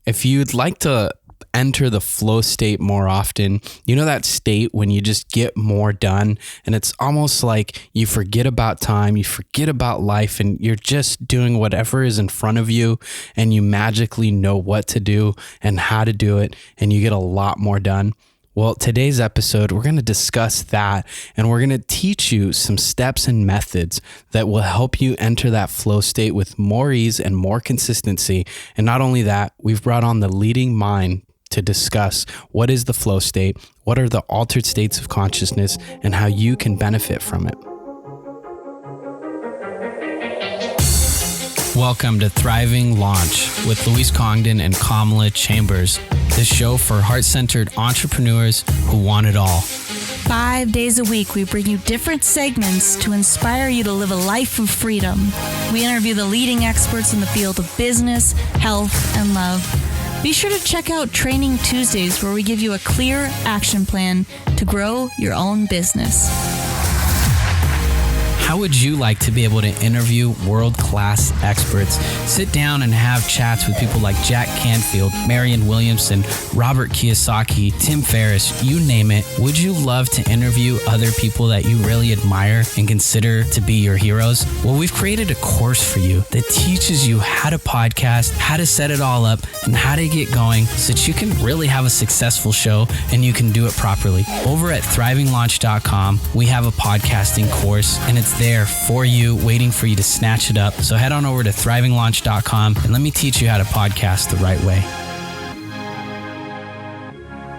If you'd like to enter the flow state more often, you know that state when you just get more done and it's almost like you forget about time, you forget about life, and you're just doing whatever is in front of you and you magically know what to do and how to do it and you get a lot more done. Well, today's episode, we're going to discuss that, and we're going to teach you some steps and methods that will help you enter that flow state with more ease and more consistency. And not only that, we've brought on the leading mind to discuss what is the flow state, what are the altered states of consciousness, and how you can benefit from it. Welcome to Thriving Launch with Louise Congdon and Kamala Chambers, the show for heart-centered entrepreneurs who want it all. 5 days a week, we bring you different segments to inspire you to live a life of freedom. We interview the leading experts in the field of business, health, and love. Be sure to check out Training Tuesdays, where we give you a clear action plan to grow your own business. How would you like to be able to interview world-class experts, sit down and have chats with people like Jack Canfield, Marianne Williamson, Robert Kiyosaki, Tim Ferriss, you name it? Would you love to interview other people that you really admire and consider to be your heroes? Well, we've created a course for you that teaches you how to podcast, how to set it all up, and how to get going so that you can really have a successful show and you can do it properly. Over at thrivinglaunch.com, we have a podcasting course, and it's there for you, waiting for you to snatch it up. So head on over to thrivinglaunch.com and let me teach you how to podcast the right way.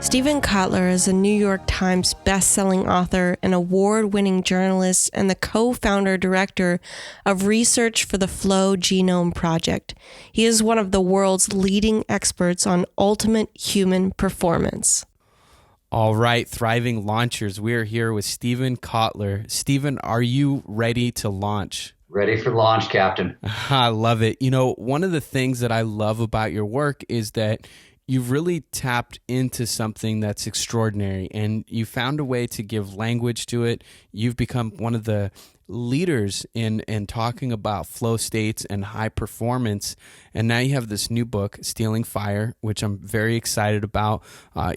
Stephen Kotler is a New York Times best-selling author, an award-winning journalist, and the co-founder director of research for the Flow Genome Project. He is one of the world's leading experts on ultimate human performance. All right, Thriving Launchers, we are here with Stephen Kotler. Stephen, are you ready to launch? Ready for launch, Captain. I love it. You know, one of the things that I love about your work is that you've really tapped into something that's extraordinary, and you found a way to give language to it. You've become one of the leaders in talking about flow states and high performance. And now you have this new book, Stealing Fire, which I'm very excited about.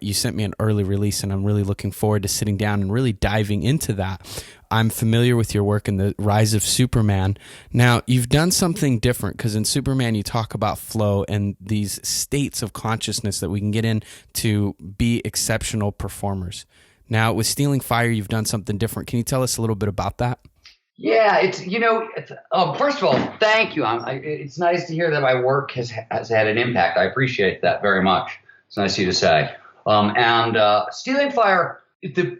You sent me an early release, and I'm really looking forward to sitting down and really diving into that. I'm familiar with your work in The Rise of Superman. Now, you've done something different, because in Superman, you talk about flow and these states of consciousness that we can get in to be exceptional performers. Now, with Stealing Fire, you've done something different. Can you tell us a little bit about that? Yeah, first of all, thank you. It's nice to hear that my work has had an impact. I appreciate that very much. It's nice of you to say. Stealing Fire,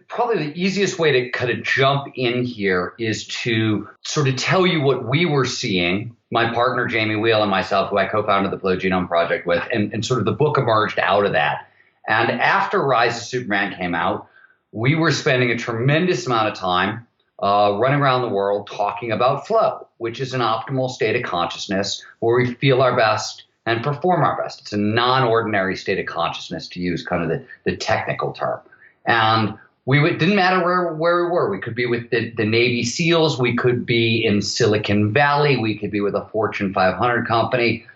probably the easiest way to kind of jump in here is to sort of tell you what we were seeing, my partner Jamie Wheel and myself, who I co-founded the Flow Genome Project with, and sort of the book emerged out of that. And after Rise of Superman came out, we were spending a tremendous amount of time running around the world talking about flow, which is an optimal state of consciousness where we feel our best and perform our best. It's a non-ordinary state of consciousness, to use kind of the technical term. And it didn't matter where we were. We could be with the Navy SEALs. We could be in Silicon Valley. We could be with a Fortune 500 company.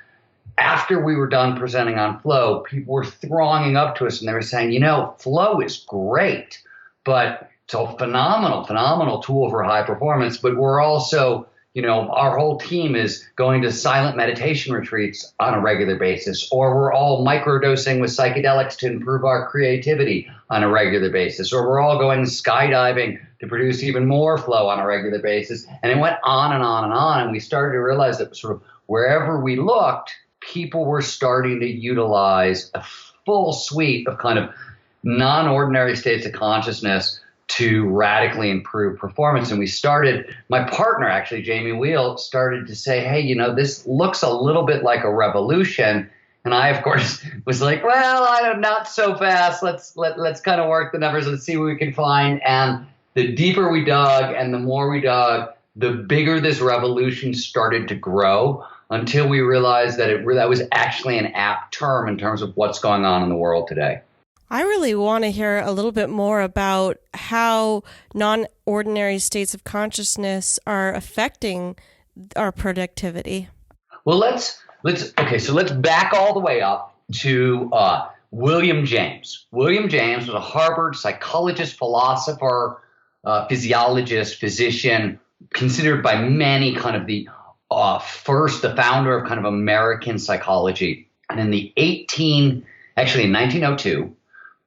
After we were done presenting on flow, people were thronging up to us and they were saying, flow is great, but it's a phenomenal tool for high performance. But we're also, our whole team is going to silent meditation retreats on a regular basis, or we're all microdosing with psychedelics to improve our creativity on a regular basis, or we're all going skydiving to produce even more flow on a regular basis. And it went on and on and on. And we started to realize that sort of wherever we looked, people were starting to utilize a full suite of kind of non-ordinary states of consciousness to radically improve performance. And my partner, actually, Jamie Wheel, started to say, hey, this looks a little bit like a revolution. And I, of course, was like, well, not so fast. Let's kind of work the numbers and see what we can find. And the deeper we dug and the more we dug, the bigger this revolution started to grow, until we realized that that was actually an apt term in terms of what's going on in the world today. I really want to hear a little bit more about how non-ordinary states of consciousness are affecting our productivity. Well, let's back all the way up to William James. William James was a Harvard psychologist, philosopher, physiologist, physician, considered by many kind of the the founder of kind of American psychology. And in 1902,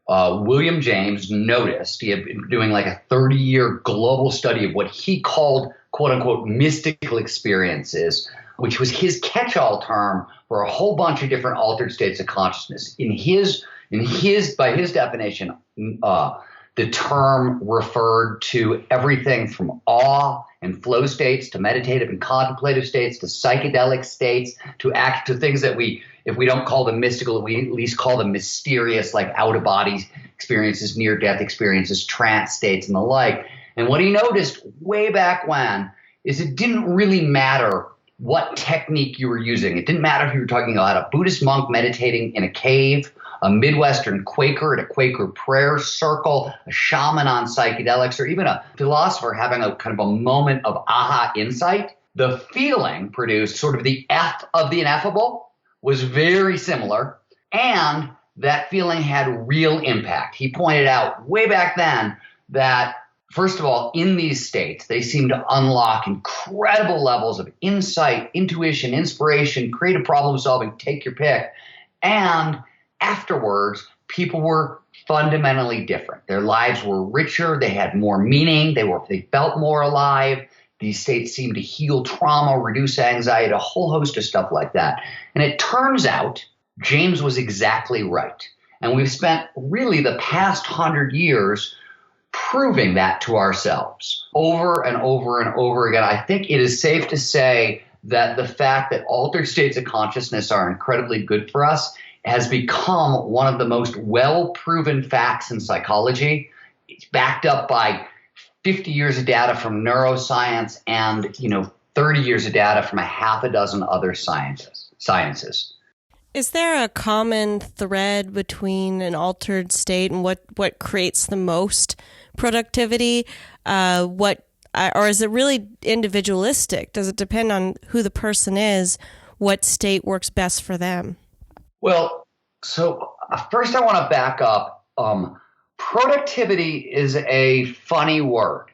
William James noticed he had been doing like a 30-year global study of what he called, quote unquote, mystical experiences, which was his catch-all term for a whole bunch of different altered states of consciousness. By his definition, the term referred to everything from awe and flow states to meditative and contemplative states to psychedelic states to things that if we don't call them mystical, we at least call them mysterious, like out-of-body experiences, near-death experiences, trance states, and the like. And what he noticed way back when is it didn't really matter what technique you were using. It didn't matter if you were talking about a Buddhist monk meditating in a cave, a Midwestern Quaker at a Quaker prayer circle, a shaman on psychedelics, or even a philosopher having a kind of a moment of aha insight. The feeling produced, sort of the F of the ineffable, was very similar, and that feeling had real impact. He pointed out way back then that, first of all, in these states, they seem to unlock incredible levels of insight, intuition, inspiration, creative problem solving, take your pick. And afterwards, people were fundamentally different. Their lives were richer. They had more meaning. They felt more alive. These states seemed to heal trauma, reduce anxiety, a whole host of stuff like that. And it turns out James was exactly right. And we've spent really the past 100 years proving that to ourselves over and over and over again. I think it is safe to say that the fact that altered states of consciousness are incredibly good for us has become one of the most well-proven facts in psychology. It's backed up by 50 years of data from neuroscience and 30 years of data from a half a dozen other sciences. Is there a common thread between an altered state and what creates the most productivity? Or is it really individualistic? Does it depend on who the person is, what state works best for them? Well, so first I want to back up. Productivity is a funny word.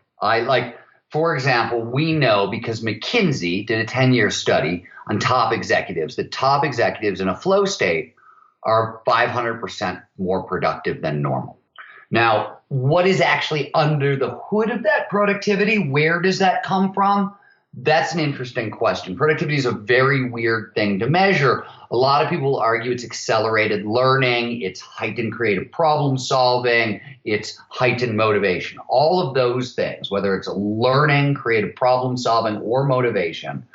For example, we know because McKinsey did a 10-year study on top executives, that top executives in a flow state are 500% more productive than normal. Now, what is actually under the hood of that productivity? Where does that come from? That's an interesting question. Productivity is a very weird thing to measure. A lot of people argue it's accelerated learning, it's heightened creative problem solving, it's heightened motivation. All of those things, whether it's learning, creative problem solving, or motivation,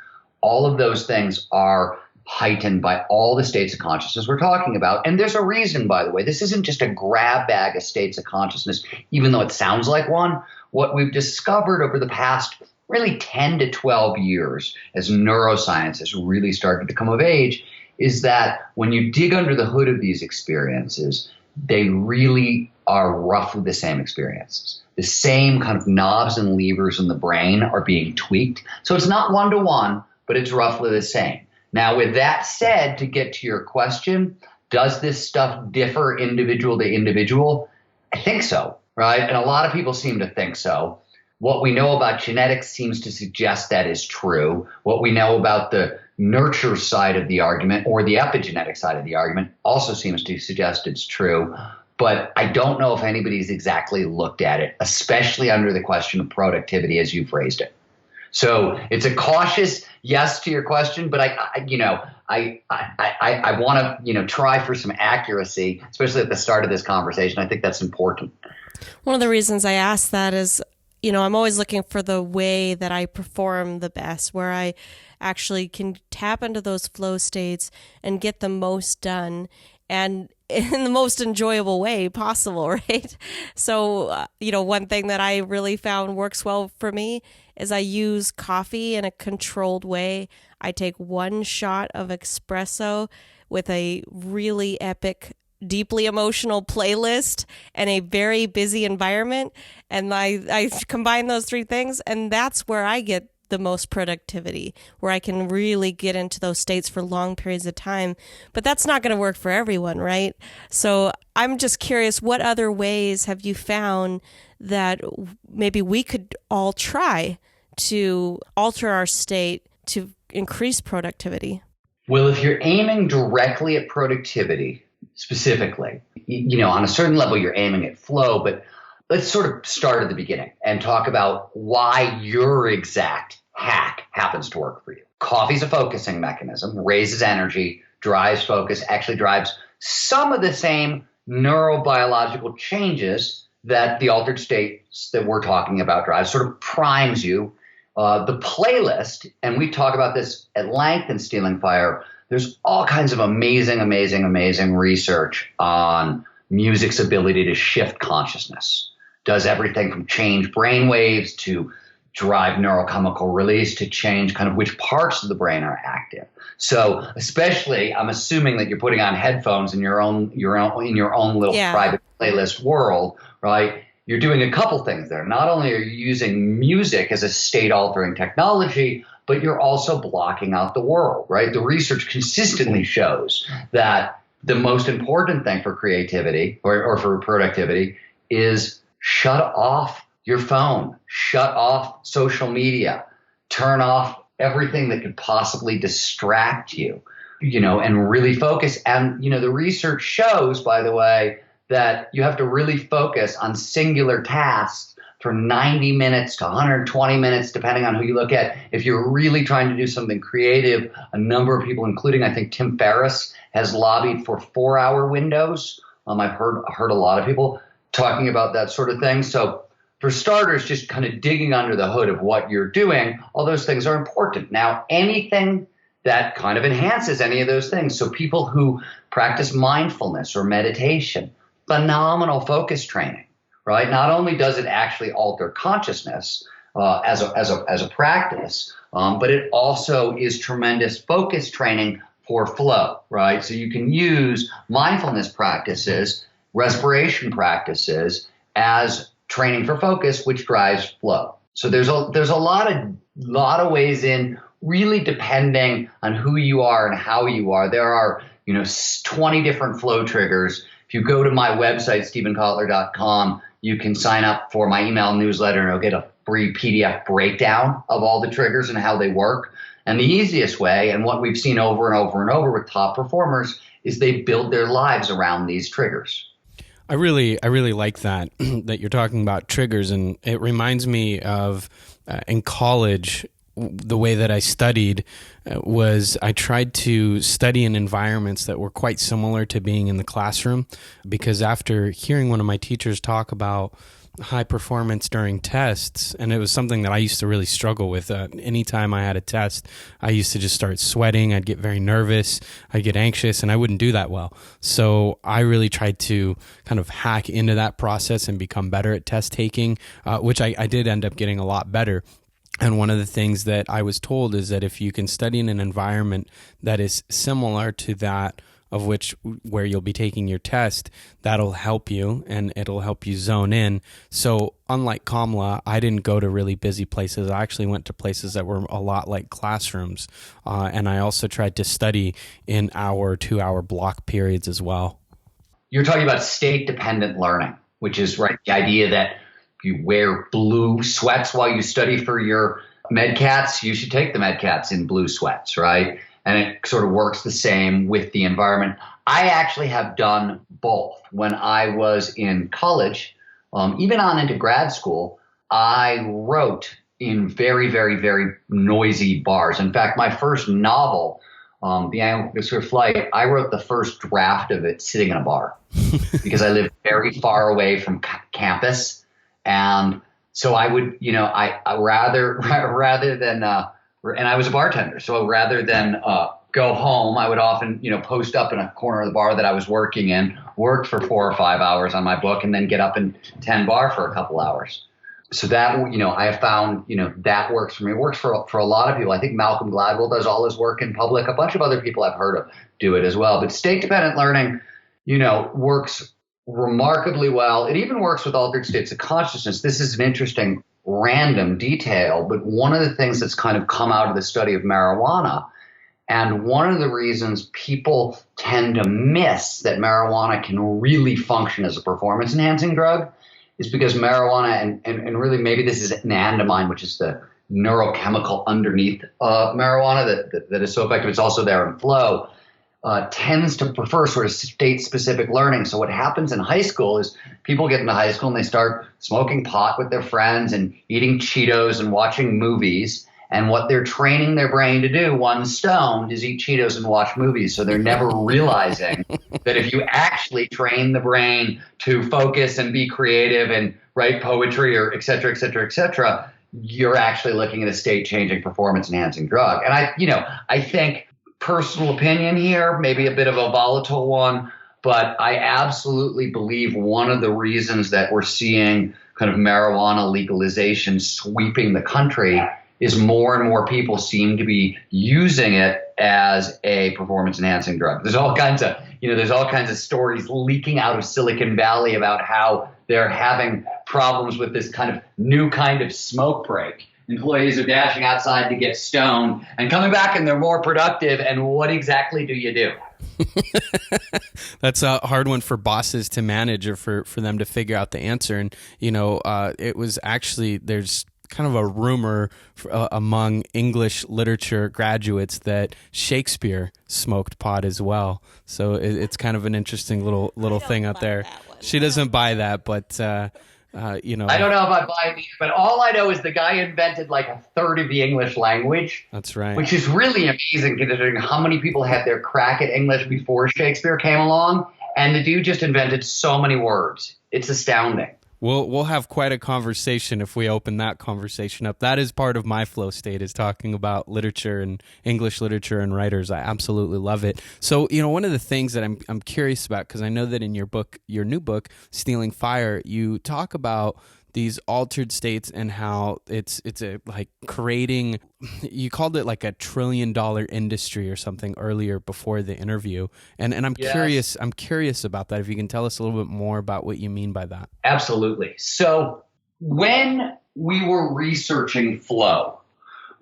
all of those things are heightened by all the states of consciousness we're talking about. And there's a reason, by the way. This isn't just a grab bag of states of consciousness, even though it sounds like one. What we've discovered over the past really 10 to 12 years as neuroscience has really started to come of age is that when you dig under the hood of these experiences, they really are roughly the same experiences. The same kind of knobs and levers in the brain are being tweaked. So it's not one-to-one, but it's roughly the same. Now, with that said, to get to your question, does this stuff differ individual to individual? I think so, right? And a lot of people seem to think so. What we know about genetics seems to suggest that is true. What we know about the nurture side of the argument or the epigenetic side of the argument also seems to suggest it's true. But I don't know if anybody's exactly looked at it, especially under the question of productivity as you phrased it. So it's a cautious yes to your question, but I want to try for some accuracy, especially at the start of this conversation. I think that's important. One of the reasons I ask that is, I'm always looking for the way that I perform the best, where I actually can tap into those flow states and get the most done and in the most enjoyable way possible, right? So, one thing that I really found works well for me is I use coffee in a controlled way. I take one shot of espresso with a really epic, deeply emotional playlist and a very busy environment. And I combine those three things, and that's where I get the most productivity, where I can really get into those states for long periods of time. But that's not going to work for everyone, right? So I'm just curious, what other ways have you found that maybe we could all try to alter our state to increase productivity? Well, if you're aiming directly at productivity specifically, on a certain level, you're aiming at flow, but let's sort of start at the beginning and talk about why your exact hack happens to work for you. Coffee's a focusing mechanism, raises energy, drives focus, actually drives some of the same neurobiological changes that the altered states that we're talking about drives, sort of primes you. The playlist, and we talk about this at length in Stealing Fire, there's all kinds of amazing research on music's ability to shift consciousness. Does everything from change brain waves to drive neurochemical release to change kind of which parts of the brain are active. So especially, I'm assuming that you're putting on headphones in your own little private playlist world, right? You're doing a couple things there. Not only are you using music as a state-altering technology, but you're also blocking out the world, right? The research consistently shows that the most important thing for creativity or for productivity is shut off your phone, shut off social media, turn off everything that could possibly distract you, and really focus. And, the research shows, by the way, that you have to really focus on singular tasks for 90 minutes to 120 minutes, depending on who you look at. If you're really trying to do something creative, a number of people, including I think Tim Ferriss, has lobbied for 4-hour windows. I've heard a lot of people talking about that sort of thing. So for starters, just kind of digging under the hood of what you're doing, all those things are important. Now, anything that kind of enhances any of those things. So people who practice mindfulness or meditation, phenomenal focus training, right? Not only does it actually alter consciousness as a practice, but it also is tremendous focus training for flow, right? So you can use mindfulness practices, respiration practices as training for focus, which drives flow. So there's a lot of ways in, really depending on who you are and how you are. There are 20 different flow triggers. If you go to my website, stephenkotler.com, you can sign up for my email newsletter and you'll get a free PDF breakdown of all the triggers and how they work. And the easiest way, and what we've seen over and over and over with top performers, is they build their lives around these triggers. I really like that you're talking about triggers, and it reminds me of in college. The way that I studied was I tried to study in environments that were quite similar to being in the classroom, because after hearing one of my teachers talk about high performance during tests, and it was something that I used to really struggle with. Anytime I had a test, I used to just start sweating. I'd get very nervous. I'd get anxious, and I wouldn't do that well. So I really tried to kind of hack into that process and become better at test taking, which I did end up getting a lot better. And one of the things that I was told is that if you can study in an environment that is similar to that of where you'll be taking your test, that'll help you and it'll help you zone in. So unlike Kamla, I didn't go to really busy places. I actually went to places that were a lot like classrooms. And I also tried to study in 2-hour block periods as well. You're talking about state-dependent learning, which is right, the idea that you wear blue sweats while you study for your MedCats. You should take the MedCats in blue sweats, right? And it sort of works the same with the environment. I actually have done both. When I was in college, even on into grad school, I wrote in very, very, very noisy bars. In fact, my first novel, The Angler Flight, I wrote the first draft of it sitting in a bar because I lived very far away from campus. And so I would, I rather than, and I was a bartender. So rather than go home, I would often, post up in a corner of the bar that I was working in, work for 4 or 5 hours on my book, and then get up and tend bar for a couple hours. So that, I have found, that works for me. It works for a lot of people. I think Malcolm Gladwell does all his work in public. A bunch of other people I've heard of do it as well. But state-dependent learning, works remarkably well. It even works with altered states of consciousness. This is an interesting random detail, but one of the things that's kind of come out of the study of marijuana, and one of the reasons people tend to miss that marijuana can really function as a performance enhancing drug, is because marijuana, and really maybe this is anandamide, which is the neurochemical underneath marijuana that is so effective. It's also there in flow. Tends to prefer sort of state-specific learning. So what happens in high school is people get into high school and they start smoking pot with their friends and eating Cheetos and watching movies. And what they're training their brain to do, once stoned, is eat Cheetos and watch movies. So they're never realizing that if you actually train the brain to focus and be creative and write poetry or et cetera, you're actually looking at a state-changing, performance-enhancing drug. And I think, personal opinion here, maybe a bit of a volatile one, but I absolutely believe one of the reasons that we're seeing kind of marijuana legalization sweeping the country is more and more people seem to be using it as a performance enhancing drug. There's all kinds of stories leaking out of Silicon Valley about how they're having problems with this kind of new kind of smoke break. Employees are dashing outside to get stoned and coming back and they're more productive. And what exactly do you do? That's a hard one for bosses to manage, or for them to figure out the answer. And, it was actually, there's kind of a rumor among English literature graduates that Shakespeare smoked pot as well. So it's kind of an interesting little thing out there. She doesn't buy that, but I don't know about buying these, but all I know is the guy invented like a third of the English language. That's right. Which is really amazing considering how many people had their crack at English before Shakespeare came along. And the dude just invented so many words. It's astounding. We'll have quite a conversation if we open that conversation up. That is part of my flow state, is talking about literature and English literature and writers. I absolutely love it. So, one of the things that I'm curious about, because I know that in your new book, Stealing Fire, you talk about these altered states and how it's like creating, you called it like a $1 trillion industry or something earlier before the interview. And I'm curious about that. If you can tell us a little bit more about what you mean by that. Absolutely. So when we were researching flow,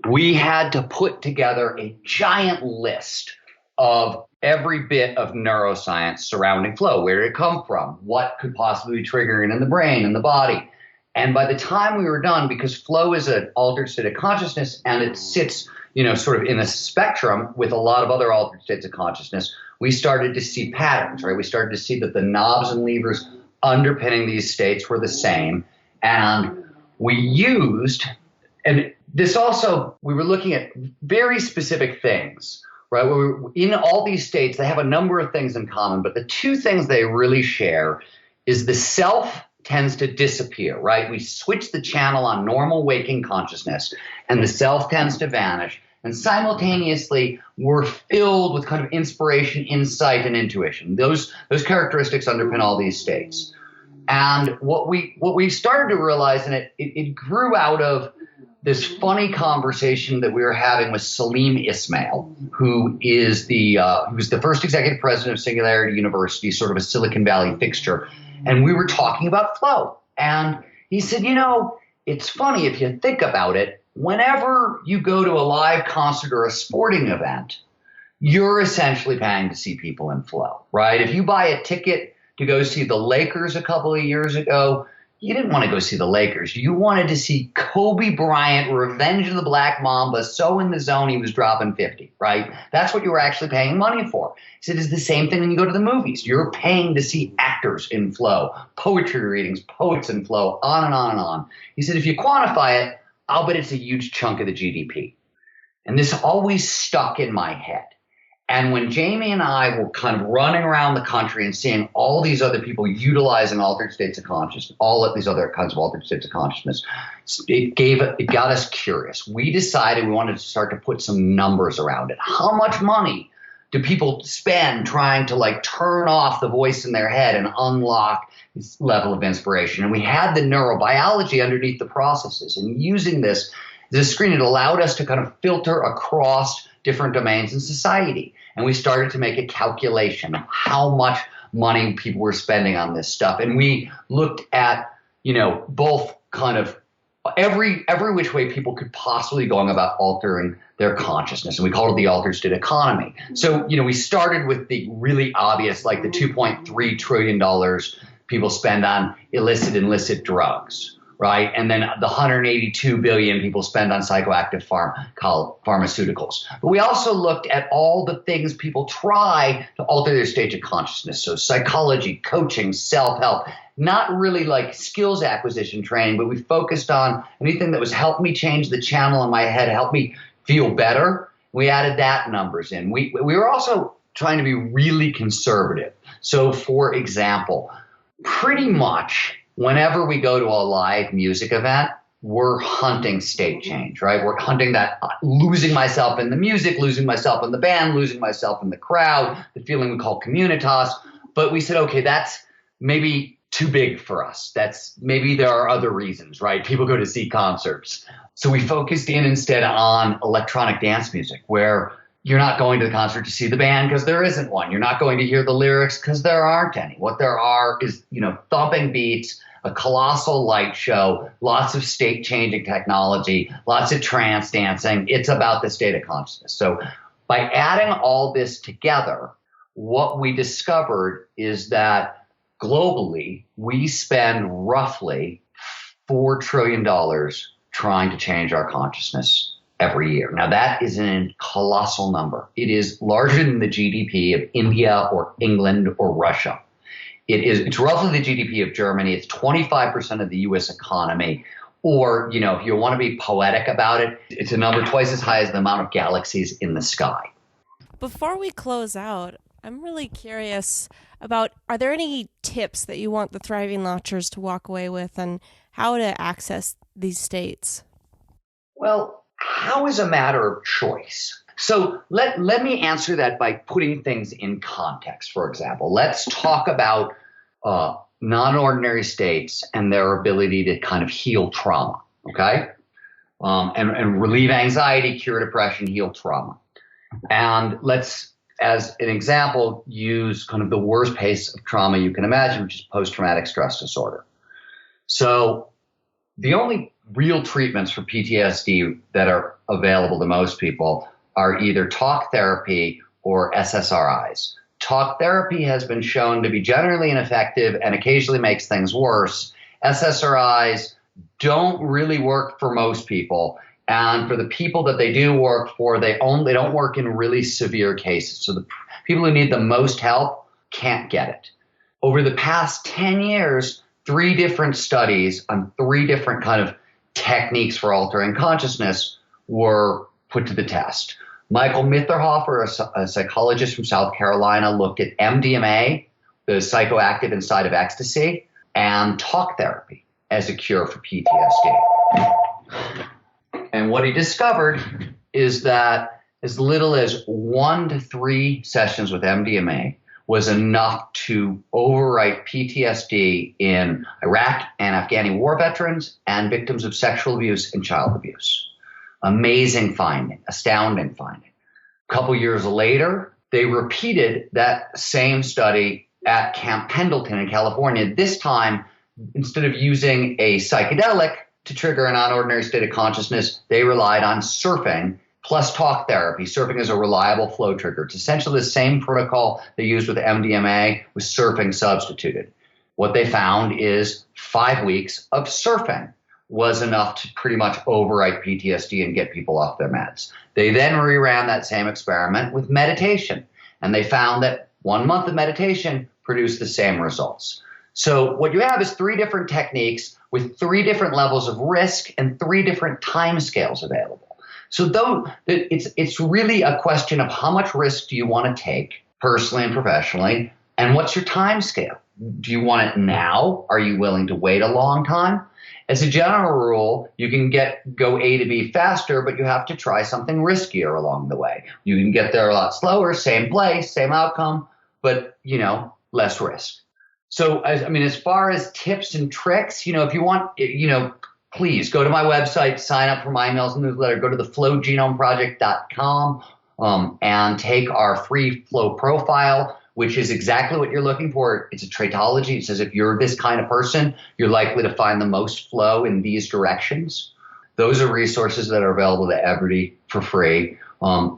we had to put together a giant list of every bit of neuroscience surrounding flow. Where did it come from? What could possibly be triggering in the brain and the body? And by the time we were done, because flow is an altered state of consciousness and it sits, sort of in a spectrum with a lot of other altered states of consciousness, we started to see patterns, right? We started to see that the knobs and levers underpinning these states were the same. And we used, and this also, we were looking at very specific things, right? In all these states, they have a number of things in common, but the two things they really share is the self tends to disappear, right? We switch the channel on normal waking consciousness and the self tends to vanish. And simultaneously, we're filled with kind of inspiration, insight, and intuition. Those characteristics underpin all these states. And what we started to realize, and it grew out of this funny conversation that we were having with Salim Ismail, who was the first executive president of Singularity University, sort of a Silicon Valley fixture. And we were talking about flow. And he said, it's funny if you think about it, whenever you go to a live concert or a sporting event, you're essentially paying to see people in flow, right? If you buy a ticket to go see the Lakers a couple of years ago, you didn't want to go see the Lakers. You wanted to see Kobe Bryant, Revenge of the Black Mamba, so in the zone he was dropping 50, right? That's what you were actually paying money for. He said it's the same thing when you go to the movies. You're paying to see actors in flow, poetry readings, poets in flow, on and on and on. He said if you quantify it, I'll bet it's a huge chunk of the GDP. And this always stuck in my head. And when Jamie and I were kind of running around the country and seeing all these other people utilizing altered states of consciousness, all of these other kinds of altered states of consciousness, it got us curious. We decided we wanted to start to put some numbers around it. How much money do people spend trying to turn off the voice in their head and unlock this level of inspiration? And we had the neurobiology underneath the processes. And using this screen, it allowed us to kind of filter across different domains in society. And we started to make a calculation of how much money people were spending on this stuff. And we looked at, both kind of every which way people could possibly going about altering their consciousness. And we called it the altered state economy. So, we started with the really obvious, like the $2.3 trillion people spend on illicit drugs, right? And then the 182 billion people spend on psychoactive pharmaceuticals. But we also looked at all the things people try to alter their state of consciousness. So psychology, coaching, self-help, not really like skills acquisition training, but we focused on anything that was help me change the channel in my head, help me feel better. We added that numbers in. We were also trying to be really conservative. So for example, pretty much whenever we go to a live music event, we're hunting state change, right? We're hunting that losing myself in the music, losing myself in the band, losing myself in the crowd, the feeling we call communitas. But we said, okay, that's maybe too big for us. Maybe there are other reasons, right? People go to see concerts. So we focused in instead on electronic dance music, where you're not going to the concert to see the band because there isn't one. You're not going to hear the lyrics because there aren't any. What there are is, thumping beats, a colossal light show, lots of state-changing technology, lots of trance dancing. It's about the state of consciousness. So by adding all this together, what we discovered is that globally, we spend roughly $4 trillion trying to change our consciousness every year. Now, that is a colossal number. It is larger than the GDP of India or England or Russia. It's roughly the GDP of Germany. It's 25% of the U.S. economy. Or, if you want to be poetic about it, it's a number twice as high as the amount of galaxies in the sky. Before we close out, I'm really curious about, are there any tips that you want the Thriving Launchers to walk away with on how to access these states? Well, how is a matter of choice? So let me answer that by putting things in context. For example, let's talk about non-ordinary states and their ability to kind of heal trauma, okay? And relieve anxiety, cure depression, heal trauma. And let's, as an example, use kind of the worst case of trauma you can imagine, which is post-traumatic stress disorder. So the only real treatments for PTSD that are available to most people are either talk therapy or SSRIs. Talk therapy has been shown to be generally ineffective and occasionally makes things worse. SSRIs don't really work for most people. And for the people that they do work for, they don't work in really severe cases. So the people who need the most help can't get it. Over the past 10 years, 3 different studies on 3 different kind of techniques for altering consciousness were put to the test. Michael Mitterhofer, a psychologist from South Carolina, looked at MDMA, the psychoactive inside of ecstasy, and talk therapy as a cure for PTSD. And what he discovered is that as little as 1 to 3 sessions with MDMA was enough to overwrite PTSD in Iraq and Afghani war veterans and victims of sexual abuse and child abuse. Amazing finding, astounding finding. A couple years later, they repeated that same study at Camp Pendleton in California. This time, instead of using a psychedelic to trigger a non-ordinary state of consciousness, they relied on surfing plus talk therapy. Surfing is a reliable flow trigger. It's essentially the same protocol they used with MDMA, with surfing substituted. What they found is 5 weeks of surfing was enough to pretty much overwrite PTSD and get people off their meds. They then reran that same experiment with meditation, and they found that 1 month of meditation produced the same results. So what you have is 3 different techniques with 3 different levels of risk and 3 different time scales available. So though it's really a question of how much risk do you want to take personally and professionally, and what's your time scale? Do you want it now? Are you willing to wait a long time? As a general rule, you can go A to B faster, but you have to try something riskier along the way. You can get there a lot slower, same place, same outcome, but, less risk. So, as far as tips and tricks, if you want, please go to my website, sign up for my emails and newsletter, go to the flowgenomeproject.com and take our free flow profile. which is exactly what you're looking for. It's a traitology. It says if you're this kind of person, you're likely to find the most flow in these directions. Those are resources that are available to everybody for free.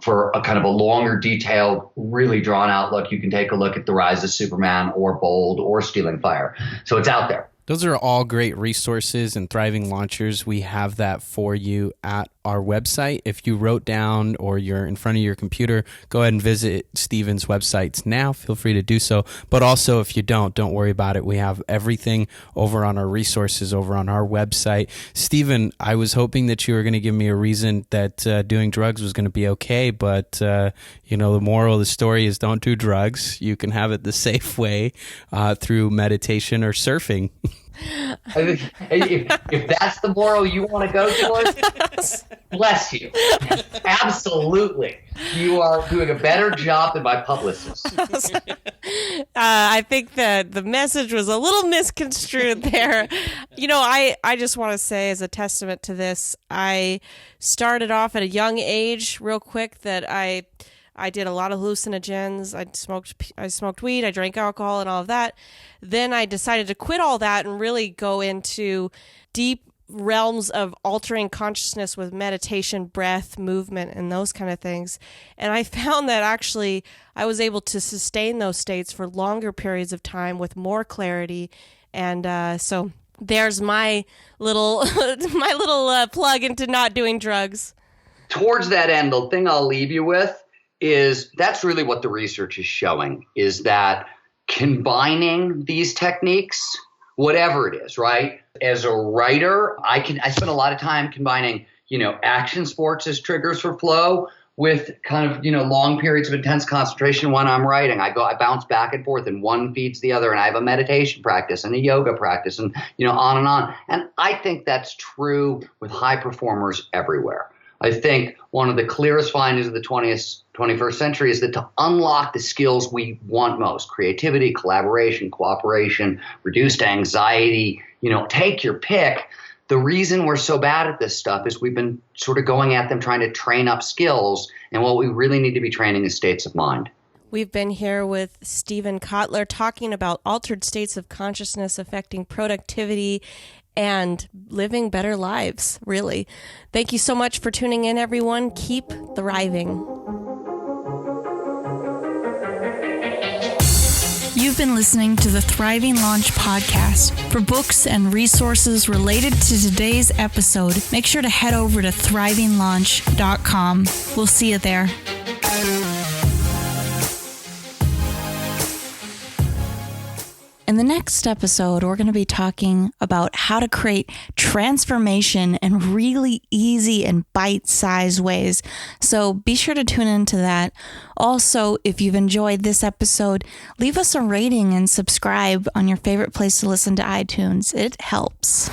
For a kind of a longer, detailed, really drawn out look, you can take a look at The Rise of Superman or Bold or Stealing Fire. So it's out there. Those are all great resources, and Thriving Launchers, we have that for you at our website. If you wrote down or you're in front of your computer, go ahead and visit Stephen's websites now. Feel free to do so. But also, if you don't worry about it. We have everything over on our resources over on our website. Stephen, I was hoping that you were going to give me a reason that doing drugs was going to be okay, but the moral of the story is don't do drugs. You can have it the safe way through meditation or surfing. If that's the moral you want to go towards, bless you. Absolutely. You are doing a better job than my publicist. I think that the message was a little misconstrued there. I just want to say, as a testament to this, I started off at a young age, real quick, that I did a lot of hallucinogens. I smoked weed. I drank alcohol and all of that. Then I decided to quit all that and really go into deep realms of altering consciousness with meditation, breath, movement, and those kind of things. And I found that actually I was able to sustain those states for longer periods of time with more clarity. And so there's my little plug into not doing drugs. Towards that end, the thing I'll leave you with is that's really what the research is showing, is that combining these techniques, whatever it is, right? As a writer, I spend a lot of time combining, action sports as triggers for flow with kind of, long periods of intense concentration when I'm writing. I bounce back and forth, and one feeds the other, and I have a meditation practice and a yoga practice and, on and on. And I think that's true with high performers everywhere. I think one of the clearest findings of the 21st century is that to unlock the skills we want most, creativity, collaboration, cooperation, reduced anxiety, take your pick. The reason we're so bad at this stuff is we've been sort of going at them trying to train up skills, and what we really need to be training is states of mind. We've been here with Stephen Kotler talking about altered states of consciousness affecting productivity and living better lives, really. Thank you so much for tuning in, everyone. Keep thriving. You've been listening to the Thriving Launch podcast. For books and resources related to today's episode, make sure to head over to thrivinglaunch.com. We'll see you there. In the next episode, we're going to be talking about how to create transformation in really easy and bite-sized ways. So be sure to tune into that. Also, if you've enjoyed this episode, leave us a rating and subscribe on your favorite place to listen to iTunes. It helps.